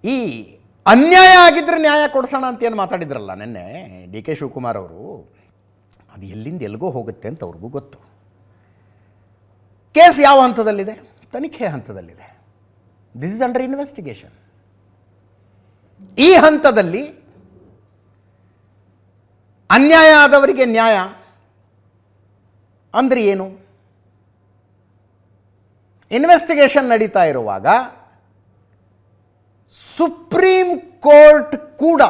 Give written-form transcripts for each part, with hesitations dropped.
ಈ ಅನ್ಯಾಯ ಆಗಿದ್ದರೆ ನ್ಯಾಯ ಕೊಡಿಸೋಣ ಅಂತ ಏನು ಮಾತಾಡಿದ್ರಲ್ಲ ನಿನ್ನೆ ಡಿ ಕೆ ಶಿವಕುಮಾರ್ ಅವರು, ಅದು ಎಲ್ಲಿಂದ ಎಲ್ಲಿಗೋ ಹೋಗುತ್ತೆ ಅಂತ ಅವ್ರಿಗೂ ಗೊತ್ತು. ಕೇಸ್ ಯಾವ ಹಂತದಲ್ಲಿದೆ? ತನಿಖೆ ಹಂತದಲ್ಲಿದೆ. This is under investigation. ಈ ಹಂತದಲ್ಲಿ ಅನ್ಯಾಯ ಆದವರಿಗೆ ನ್ಯಾಯ ಅಂದರೆ ಏನು? ಇನ್ವೆಸ್ಟಿಗೇಷನ್ ನಡೀತಾ ಇರುವಾಗ ಸುಪ್ರೀಂ ಕೋರ್ಟ್ ಕೂಡ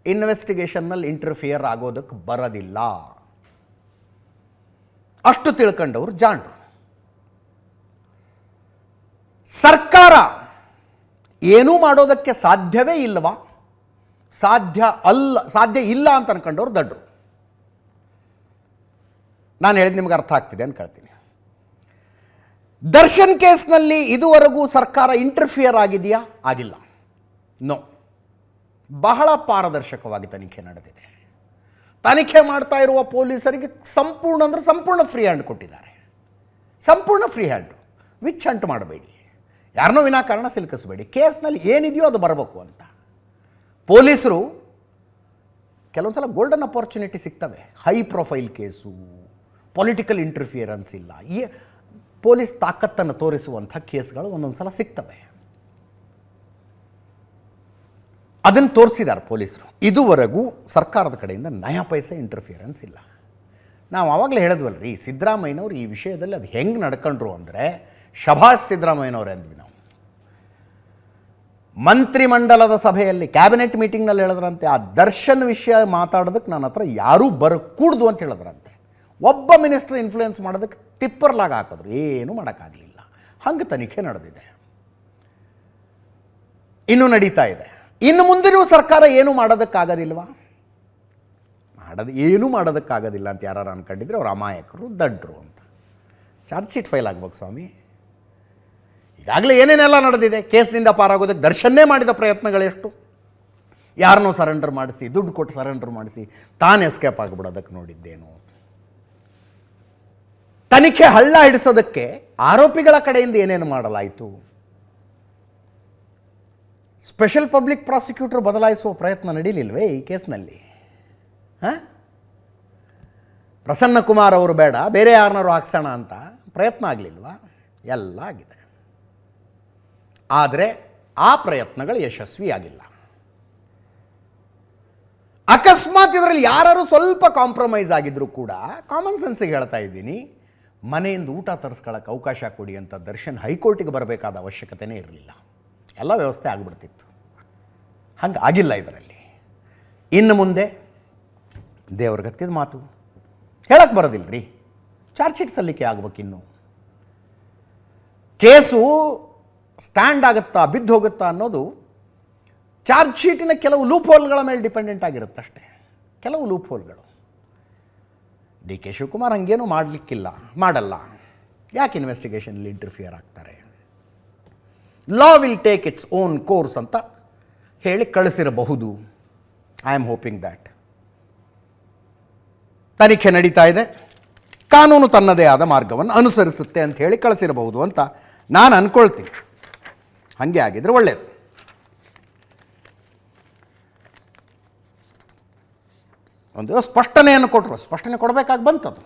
ಇನ್ವೆಸ್ಟಿಗೇಷನ್ನಲ್ಲಿ ಇಂಟರ್ಫಿಯರ್ ಆಗೋದಕ್ಕೆ ಬರೋದಿಲ್ಲ. ಅಷ್ಟು ತಿಳ್ಕೊಂಡವರು ಜಾಣರು. ಸರ್ಕಾರ ಏನೂ ಮಾಡೋದಕ್ಕೆ ಸಾಧ್ಯವೇ ಇಲ್ಲವಾ? ಸಾಧ್ಯ ಇಲ್ಲ ಅಂತ ಅನ್ಕೊಂಡವ್ರು ದಡ್ರು. ನಾನು ಹೇಳಿದ ನಿಮ್ಗೆ ಅರ್ಥ ಆಗ್ತಿದೆ ಅಂತ ಕೇಳ್ತೀನಿ. ದರ್ಶನ್ ಕೇಸ್ನಲ್ಲಿ ಇದುವರೆಗೂ ಸರ್ಕಾರ ಇಂಟರ್ಫಿಯರ್ ಆಗಿದೆಯಾ? ಆಗಿಲ್ಲ. ನೋ. ಬಹಳ ಪಾರದರ್ಶಕವಾಗಿ ತನಿಖೆ ನಡೆದಿದೆ. ತನಿಖೆ ಮಾಡ್ತಾ ಇರುವ ಪೊಲೀಸರಿಗೆ ಸಂಪೂರ್ಣ ಫ್ರೀ ಹ್ಯಾಂಡ್ ಕೊಟ್ಟಿದ್ದಾರೆ. ಸಂಪೂರ್ಣ ಫ್ರೀ ಹ್ಯಾಂಡು. ವಿಚ್ ಹಂಟ್ ಮಾಡಬೇಡಿ, ಯಾರನ್ನೋ ವಿನಾಕಾರಣ ಸಿಲುಕಿಸಬೇಡಿ. ಕೇಸ್ನಲ್ಲಿ ಏನಿದೆಯೋ ಅದು ಬರಬೇಕು ಅಂತ ಪೊಲೀಸರು ಕೆಲವೊಂದು ಸಲ ಗೋಲ್ಡನ್ ಅಪಾರ್ಚುನಿಟಿ ಸಿಗ್ತವೆ. High profile case, political interference ಇಲ್ಲ, ಪೊಲೀಸ್ ತಾಕತ್ತನ್ನು ತೋರಿಸುವಂಥ ಕೇಸ್ಗಳು ಒಂದೊಂದು ಸಲ ಸಿಗ್ತವೆ. ಅದನ್ನು ತೋರಿಸಿದ್ದಾರೆ ಪೊಲೀಸರು. ಇದುವರೆಗೂ ಸರ್ಕಾರದ ಕಡೆಯಿಂದ ನಯಾ ಪೈಸೆ ಇಂಟರ್ಫಿಯರೆನ್ಸ್ ಇಲ್ಲ. ನಾವು ಆವಾಗಲೇ ಹೇಳಿದ್ವಲ್ರಿ, ಸಿದ್ದರಾಮಯ್ಯನವ್ರು ಈ ವಿಷಯದಲ್ಲಿ ಅದು ಹೆಂಗೆ ನಡ್ಕೊಂಡ್ರು ಅಂದರೆ ಶಭಾಷ್ ಸಿದ್ದರಾಮಯ್ಯನವ್ರು ಅಂದ್ವಿ ನಾವು. ಮಂತ್ರಿಮಂಡಲದ ಸಭೆಯಲ್ಲಿ ಕ್ಯಾಬಿನೆಟ್ ಮೀಟಿಂಗ್ನಲ್ಲಿ ಹೇಳಿದ್ರಂತೆ, ಆ ದರ್ಶನ್ ವಿಷಯ ಮಾತಾಡೋದಕ್ಕೆ ನನ್ನ ಹತ್ರ ಯಾರೂ ಬರಕೂಡ್ದು ಅಂತ ಹೇಳಿದ್ರಂತೆ. ಒಬ್ಬ ಮಿನಿಸ್ಟರ್ ಇನ್ಫ್ಲೂಯೆನ್ಸ್ ಮಾಡೋದಕ್ಕೆ ತಿಪ್ಪರ್ಲಾಗ ಹಾಕಿದ್ರು, ಏನೂ ಮಾಡೋಕ್ಕಾಗಲಿಲ್ಲ. ಹಂಗೆ ತನಿಖೆ ನಡೆದಿದೆ, ಇನ್ನೂ ನಡೀತಾ ಇದೆ. ಇನ್ನು ಮುಂದಿನೂ ಸರ್ಕಾರ ಏನೂ ಮಾಡೋದಕ್ಕಾಗೋದಿಲ್ವಾ? ಏನೂ ಮಾಡೋದಕ್ಕಾಗೋದಿಲ್ಲ ಅಂತ ಯಾರು ಅನ್ಕೊಂಡಿದ್ರೆ ಅವ್ರು ಅಮಾಯಕರು, ದಡ್ರು ಅಂತ. ಚಾರ್ಜ್ ಶೀಟ್ ಫೈಲ್ ಆಗ್ಬೇಕು ಸ್ವಾಮಿ. ಈಗಾಗಲೇ ಏನೇನೆಲ್ಲ ನಡೆದಿದೆ. ಕೇಸ್ನಿಂದ ಪಾರಾಗೋದಕ್ಕೆ ದರ್ಶನ್ನೇ ಮಾಡಿದ ಪ್ರಯತ್ನಗಳೆಷ್ಟು? ಯಾರನ್ನೋ ಸರೆಂಡರ್ ಮಾಡಿಸಿ, ದುಡ್ಡು ಕೊಟ್ಟು ಸರೆಂಡರ್ ಮಾಡಿಸಿ ತಾನು ಎಸ್ಕೇಪ್ ಆಗಿಬಿಡೋದಕ್ಕೆ ನೋಡಿದ್ದೇನು? ತನಿಖೆ ಹಳ್ಳ ಹಿಡಿಸೋದಕ್ಕೆ ಆರೋಪಿಗಳ ಕಡೆಯಿಂದ ಏನೇನು ಮಾಡಲಾಯಿತು? ಸ್ಪೆಷಲ್ ಪಬ್ಲಿಕ್ ಪ್ರಾಸಿಕ್ಯೂಟರ್ ಬದಲಾಯಿಸುವ ಪ್ರಯತ್ನ ನಡೀಲಿಲ್ವೇ ಈ ಕೇಸ್ನಲ್ಲಿ? ಪ್ರಸನ್ನ ಕುಮಾರ್ ಅವರು ಬೇಡ, ಬೇರೆ ಯಾರನ್ನಾರು ಹಾಕ್ಸೋಣ ಅಂತ ಪ್ರಯತ್ನ ಆಗಲಿಲ್ವಾ? ಎಲ್ಲ ಆಗಿದೆ. ಆದರೆ ಆ ಪ್ರಯತ್ನಗಳು ಯಶಸ್ವಿಯಾಗಿಲ್ಲ. ಅಕಸ್ಮಾತ್ ಇದರಲ್ಲಿ ಯಾರು ಸ್ವಲ್ಪ ಕಾಂಪ್ರಮೈಸ್ ಆಗಿದ್ರು ಕೂಡ, ಕಾಮನ್ ಸೆನ್ಸಿಗೆ ಹೇಳ್ತಾ ಇದ್ದೀನಿ, ಮನೆಯಿಂದ ಊಟ ತರಿಸ್ಕೊಳ್ಳೋಕೆ ಅವಕಾಶ ಕೊಡಿ ಅಂತ ದರ್ಶನ್ ಹೈಕೋರ್ಟಿಗೆ ಬರಬೇಕಾದ ಅವಶ್ಯಕತೆಯೇ ಇರಲಿಲ್ಲ. ಎಲ್ಲ ವ್ಯವಸ್ಥೆ ಆಗಿಬಿಡ್ತಿತ್ತು. ಹಂಗೆ ಆಗಿಲ್ಲ ಇದರಲ್ಲಿ. ಇನ್ನು ಮುಂದೆ ದೇವ್ರಿಗತ್ತಿದ ಮಾತು ಹೇಳಕ್ಕೆ ಬರೋದಿಲ್ಲ ರೀ. ಚಾರ್ಜ್ ಶೀಟ್ ಸಲ್ಲಿಕೆ ಆಗ್ಬೇಕಿನ್ನು. ಕೇಸು ಸ್ಟ್ಯಾಂಡ್ ಆಗುತ್ತಾ ಬಿದ್ದು ಹೋಗುತ್ತಾ ಅನ್ನೋದು ಚಾರ್ಜ್ ಶೀಟಿನ ಕೆಲವು ಲೂಪ್ ಹೋಲ್ಗಳ ಮೇಲೆ ಡಿಪೆಂಡೆಂಟ್ ಆಗಿರುತ್ತಷ್ಟೇ. ಕೆಲವು ಲೂಪ್ ಹೋಲ್ಗಳು. ಡಿ ಕೆ ಶಿವಕುಮಾರ್ ಹಂಗೇನು ಮಾಡಲ್ಲ. ಯಾಕೆ ಇನ್ವೆಸ್ಟಿಗೇಷನಲ್ಲಿ ಇಂಟರ್ಫಿಯರ್ ಆಗ್ತಾರೆ? Law will take its own course ಅಂತ ಹೇಳಿ ಕಳಿಸಿರಬಹುದು. I am hoping that. ತನಿಖೆ ನಡೀತಾ ಇದೆ, ಕಾನೂನು ತನ್ನದೇ ಆದ ಮಾರ್ಗವನ್ನು ಅನುಸರಿಸುತ್ತೆ ಅಂತ ಹೇಳಿ ಕಳಿಸಿರಬಹುದು ಅಂತ ನಾನು ಅಂದ್ಕೊಳ್ತೀನಿ. ಹಾಗೆ ಆಗಿದ್ರೆ ಒಳ್ಳೆಯದು. ಒಂದು ಸ್ಪಷ್ಟನೆಯನ್ನು ಕೊಟ್ಟರು. ಸ್ಪಷ್ಟನೆ ಕೊಡಬೇಕಾಗಿ ಬಂತದು.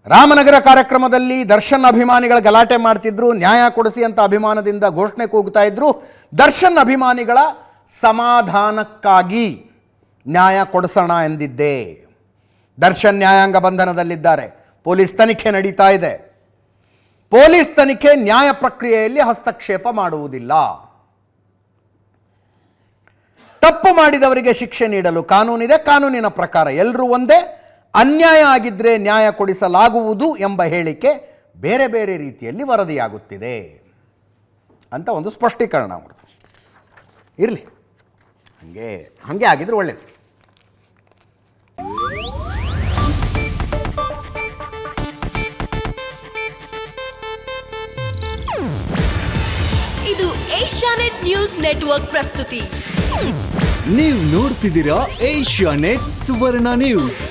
ರಾಮನಗರ ಕಾರ್ಯಕ್ರಮದಲ್ಲಿ ದರ್ಶನ್ ಅಭಿಮಾನಿಗಳ ಗಲಾಟೆ ಮಾಡ್ತಿದ್ರು, ನ್ಯಾಯ ಕೊಡಿಸಿ ಅಂತ ಅಭಿಮಾನದಿಂದ ಘೋಷಣೆ ಕೂಗ್ತಾ ಇದ್ರು. ದರ್ಶನ್ ಅಭಿಮಾನಿಗಳ ಸಮಾಧಾನಕ್ಕಾಗಿ ನ್ಯಾಯ ಕೊಡಿಸೋಣ ಎಂದಿದ್ದೆ. ದರ್ಶನ್ ನ್ಯಾಯಾಂಗ ಬಂಧನದಲ್ಲಿದ್ದಾರೆ. ಪೊಲೀಸ್ ತನಿಖೆ ನಡೀತಾ ಇದೆ. ಪೊಲೀಸ್ ತನಿಖೆ ನ್ಯಾಯ ಪ್ರಕ್ರಿಯೆಯಲ್ಲಿ ಹಸ್ತಕ್ಷೇಪ ಮಾಡುವುದಿಲ್ಲ. ತಪ್ಪು ಮಾಡಿದವರಿಗೆ ಶಿಕ್ಷೆ ನೀಡಲು ಕಾನೂನಿದೆ. ಕಾನೂನಿನ ಪ್ರಕಾರ ಎಲ್ಲರೂ ಒಂದೇ. ಅನ್ಯಾಯ ಆಗಿದ್ದರೆ ನ್ಯಾಯ ಕೊಡಿಸಲಾಗುವುದು ಎಂಬ ಹೇಳಿಕೆ ಬೇರೆ ಬೇರೆ ರೀತಿಯಲ್ಲಿ ವರದಿಯಾಗುತ್ತಿದೆ ಅಂತ ಒಂದು ಸ್ಪಷ್ಟೀಕರಣ ಮಾಡಿದ್ರು. ಇರಲಿ, ಹಾಗೆ ಆಗಿದ್ರೆ ಒಳ್ಳೆಯದು. ಇದು ಏಷ್ಯಾನೆಟ್ ನ್ಯೂಸ್ ನೆಟ್ವರ್ಕ್ ಪ್ರಸ್ತುತಿ. ನೀವು ನೋಡ್ತಿದ್ದೀರಾ ಏಷ್ಯಾನೆಟ್ ಸುವರ್ಣ ನ್ಯೂಸ್.